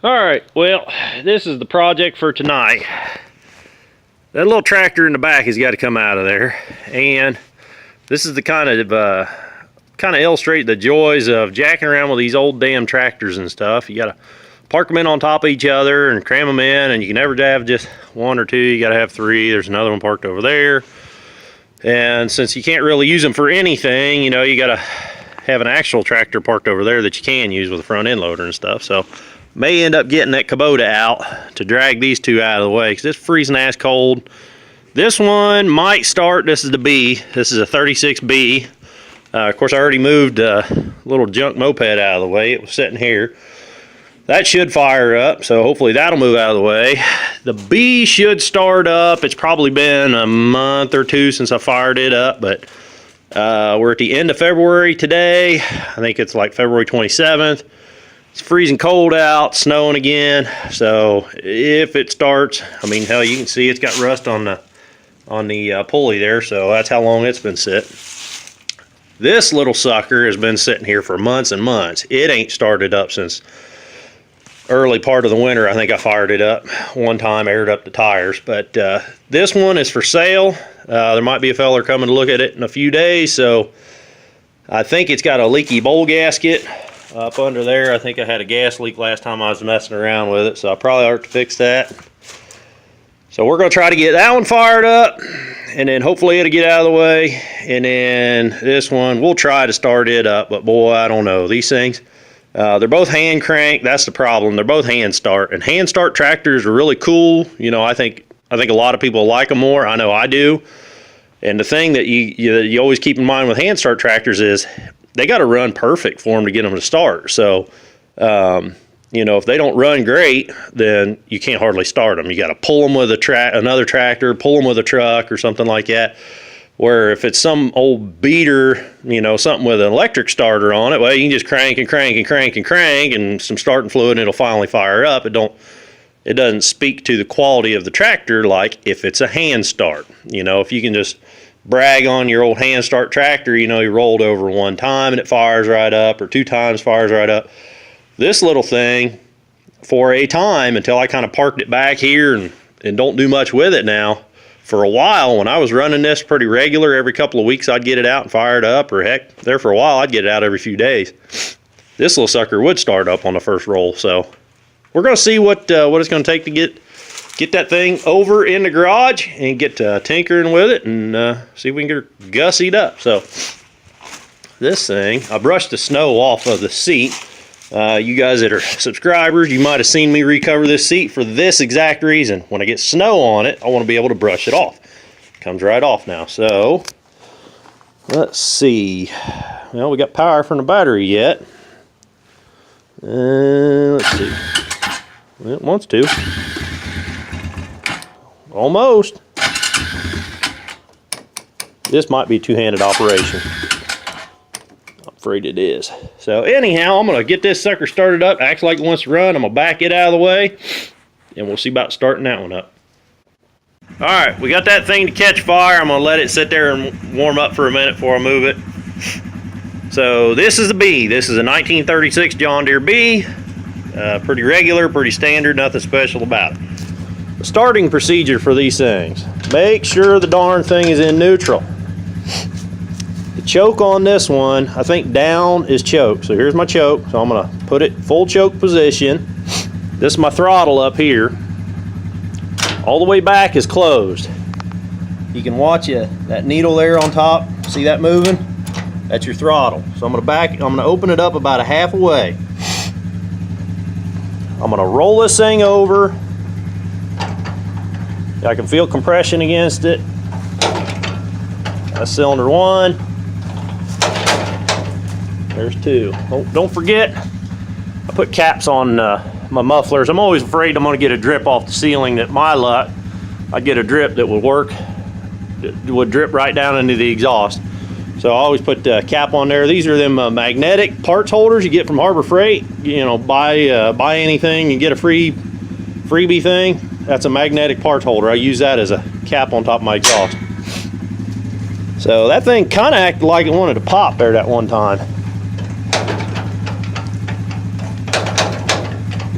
Alright, well, this is the project for tonight. That little tractor in the back has got to come out of there, and this is the kind of illustrate the joys of jacking around with these old damn tractors and stuff. You got to park them in on top of each other and cram them in, and you can never have just one or two, you got to have three. There's another one parked over there, and since you can't really use them for anything, you know, you got to have an actual tractor parked over there that you can use with a front end loader and stuff. So may end up getting that Kubota out to drag these two out of the way because it's freezing ass cold. This one might start. This is the B. This is a 36B. Of course, I already moved a little junk moped out of the way. It was sitting here. That should fire up, so hopefully that'll move out of the way. The B should start up. It's probably been a month or two since I fired it up, but we're at the end of February today. I think it's like February 27th. It's freezing cold out, snowing again. So if it starts, I mean, hell, you can see it's got rust on the pulley there. So that's how long it's been sitting. This little sucker has been sitting here for months and months. It ain't started up since early part of the winter. I think I fired it up one time, aired up the tires. But this one is for sale. There might be a feller coming to look at it in a few days. So I think it's got a leaky bowl gasket up under there. I think I had a gas leak last time I was messing around with it, so I probably ought to fix that. So we're going to try to get that one fired up, and then hopefully it'll get out of the way. And then this one, we'll try to start it up, but boy, I don't know. These things, they're both hand crank. That's the problem. They're both hand start, and hand start tractors are really cool. You know, I think a lot of people like them more. I know I do. And the thing that you always keep in mind with hand start tractors is they got to run perfect for them to get them to start. So, you know, if they don't run great, then you can't hardly start them. You got to pull them with another tractor, pull them with a truck or something like that. Where if it's some old beater, you know, something with an electric starter on it, well, you can just crank and crank and crank and crank, and some starting fluid, and it'll finally fire up. It doesn't speak to the quality of the tractor like if it's a hand start. You know, if you can just brag on your old hand start tractor, you know, you rolled over one time and it fires right up, or two times fires right up. This little thing, for a time, until I kind of parked it back here and don't do much with it now, for a while when I was running this pretty regular, every couple of weeks I'd get it out and fire it up, or heck, there for a while I'd get it out every few days. This little sucker would start up on the first roll. So we're going to see what it's going to take to get that thing over in the garage and get tinkering with it and see if we can get her gussied up. So this thing, I brushed the snow off of the seat. You guys that are subscribers, you might have seen me recover this seat for this exact reason. When I get snow on it, I want to be able to brush it off. Comes right off now. So let's see. Well, we got power from the battery yet. Let's see. Well, it wants to. Almost. This might be a two-handed operation. I'm afraid it is. So anyhow, I'm going to get this sucker started up. Acts like it wants to run. I'm going to back it out of the way, and we'll see about starting that one up. All right, we got that thing to catch fire. I'm going to let it sit there and warm up for a minute before I move it. So this is the B. This is a 1936 John Deere B. Pretty regular, pretty standard, nothing special about it. The starting procedure for these things: make sure the darn thing is in neutral. The choke on this one, I think down is choke. So here's my choke. So I'm going to put it full choke position. This is my throttle up here. All the way back is closed. You can watch that needle there on top. See that moving? That's your throttle. So I'm going to open it up about a half away. I'm going to roll this thing over. I can feel compression against it. That's cylinder one. There's two. Oh, don't forget, I put caps on my mufflers. I'm always afraid I'm going to get a drip off the ceiling. That my luck, I'd get a drip that would work. It would drip right down into the exhaust. So I always put a cap on there. These are them magnetic parts holders you get from Harbor Freight. You know, buy anything and get a freebie thing. That's a magnetic parts holder. I use that as a cap on top of my exhaust. So that thing kind of acted like it wanted to pop there that one time.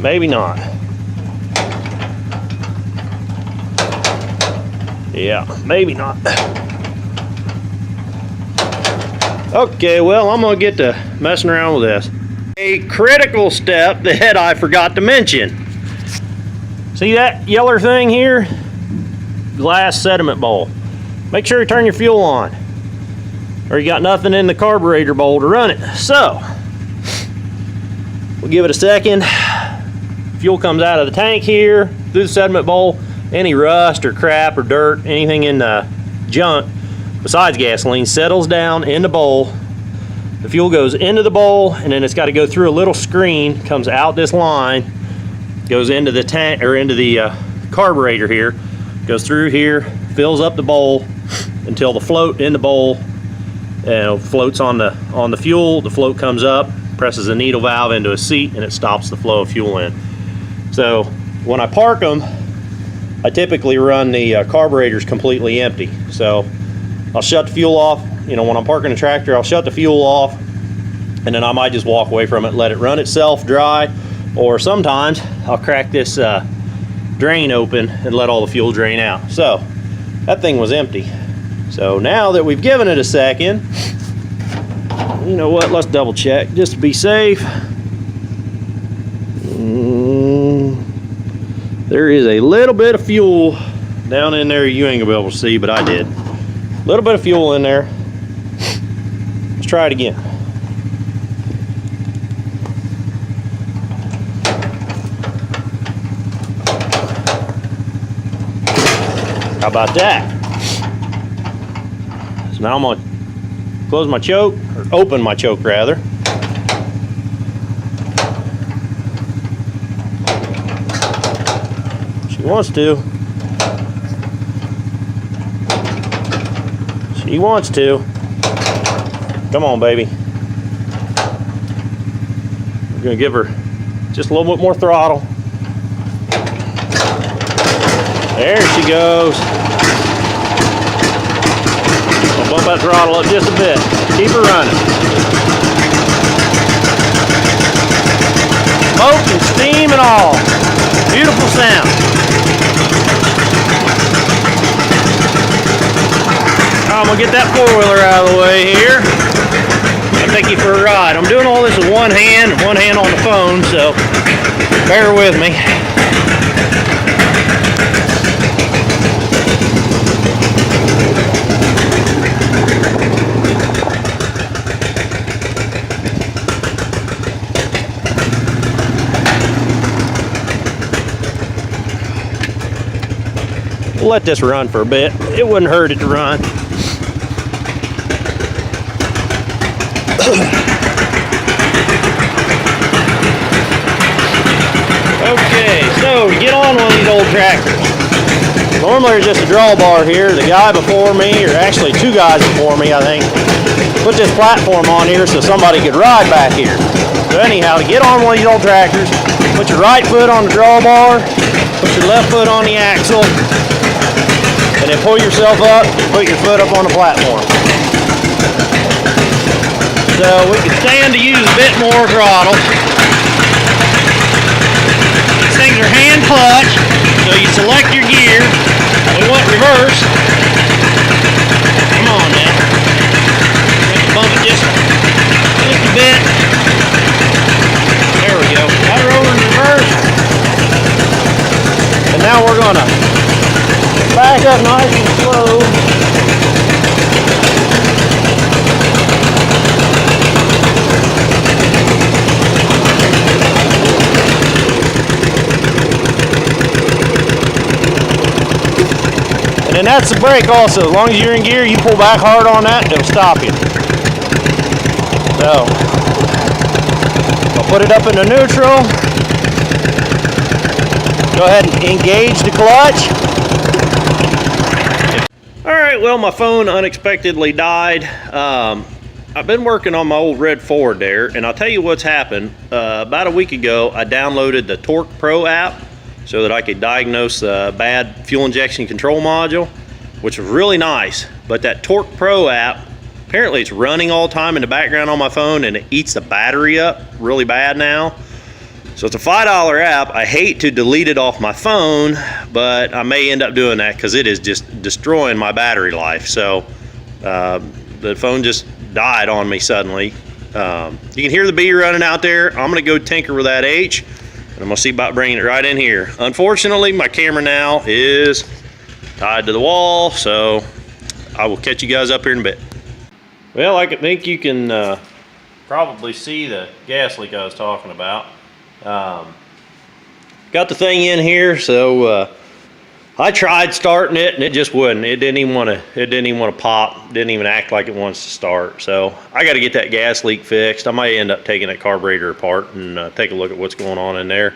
maybe not. Yeah, maybe not. Okay, well, I'm gonna get to messing around with this. A critical step that I forgot to mention. See that yeller thing here? Glass sediment bowl. Make sure you turn your fuel on, or you got nothing in the carburetor bowl to run it. So, we'll give it a second. Fuel comes out of the tank here, through the sediment bowl. Any rust or crap or dirt, anything in the junk besides gasoline settles down in the bowl. The fuel goes into the bowl, and then it's got to go through a little screen, comes out this line, goes into the tank or into the carburetor here, goes through here, fills up the bowl until the float in the bowl floats on the fuel. The float comes up, presses a needle valve into a seat, and it stops the flow of fuel in. So when I park them, I typically run the carburetors completely empty. So I'll shut the fuel off. You know, when I'm parking the tractor, I'll shut the fuel off, and then I might just walk away from it, let it run itself dry, or sometimes I'll crack this drain open and let all the fuel drain out. So that thing was empty. So now that we've given it a second, you know what, let's double check just to be safe. There is a little bit of fuel down in there. You ain't gonna be able to see, but I did. A little bit of fuel in there. Let's try it again. How about that? So now I'm gonna close my choke, or open my choke rather. She wants to. She wants to. Come on, baby. We're gonna give her just a little bit more throttle. There she goes. I'll bump that throttle up just a bit. Keep her running. Smoke and steam and all. Beautiful sound. I'm gonna get that four-wheeler out of the way here. I'll take you for a ride. I'm doing all this with one hand on the phone, so bear with me. We'll let this run for a bit. It wouldn't hurt it to run. Okay, so to get on one of these old tractors, normally there's just a drawbar here. The guy before me, or actually two guys before me, I think, put this platform on here so somebody could ride back here. So anyhow, to get on one of these old tractors, put your right foot on the drawbar, put your left foot on the axle, and then pull yourself up and put your foot up on the platform. So we can stand to use a bit more throttle. These things are hand clutch, so you select your gear. We want reverse. Come on now. Bump it just a bit. There we go. Got her over in reverse. And now we're gonna back up nice and slow. And then that's the brake also. As long as you're in gear, you pull back hard on that, it'll stop you. So, I'll put it up into neutral. Go ahead and engage the clutch. Alright, well, my phone unexpectedly died. I've been working on my old red Ford there, and I'll tell you what's happened. About a week ago, I downloaded the Torque Pro app so that I could diagnose the bad fuel injection control module, which was really nice. But that Torque Pro app, apparently it's running all the time in the background on my phone, and it eats the battery up really bad now. So it's a $5 app. I hate to delete it off my phone, but I may end up doing that because it is just destroying my battery life. So the phone just died on me suddenly. You can hear the bee running out there. I'm gonna go tinker with that H, and I'm gonna see about bringing it right in here. Unfortunately, my camera now is tied to the wall, so I will catch you guys up here in a bit. Well, I think you can probably see the gas leak I was talking about. Got the thing in here, so I tried starting it and it just wouldn't. It didn't even want to pop. Didn't even act like it wants to start. So I got to get that gas leak fixed. I might end up taking that carburetor apart and take a look at what's going on in there.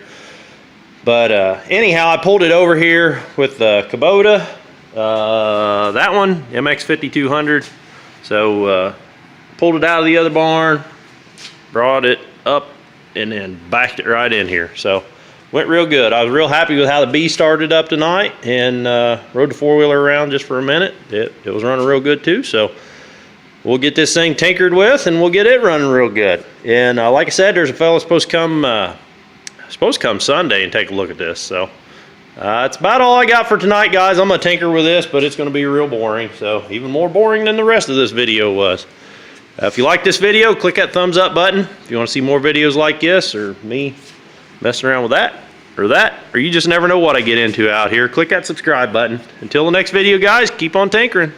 But anyhow, I pulled it over here with the Kubota. That one, MX5200. So pulled it out of the other barn, brought it up, and then backed it right in here. So went real good. I was real happy with how the bee started up tonight, and rode the four-wheeler around just for a minute. It was running real good too. So we'll get this thing tinkered with, and we'll get it running real good. And like I said, there's a fellow supposed to come Sunday and take a look at this. So that's about all I got for tonight, guys. I'm gonna tinker with this, but it's gonna be real boring. So even more boring than the rest of this video was. If you like this video, click that thumbs up button. If you want to see more videos like this, or me messing around with that, or you just never know what I get into out here, click that subscribe button. Until the next video, guys, keep on tinkering.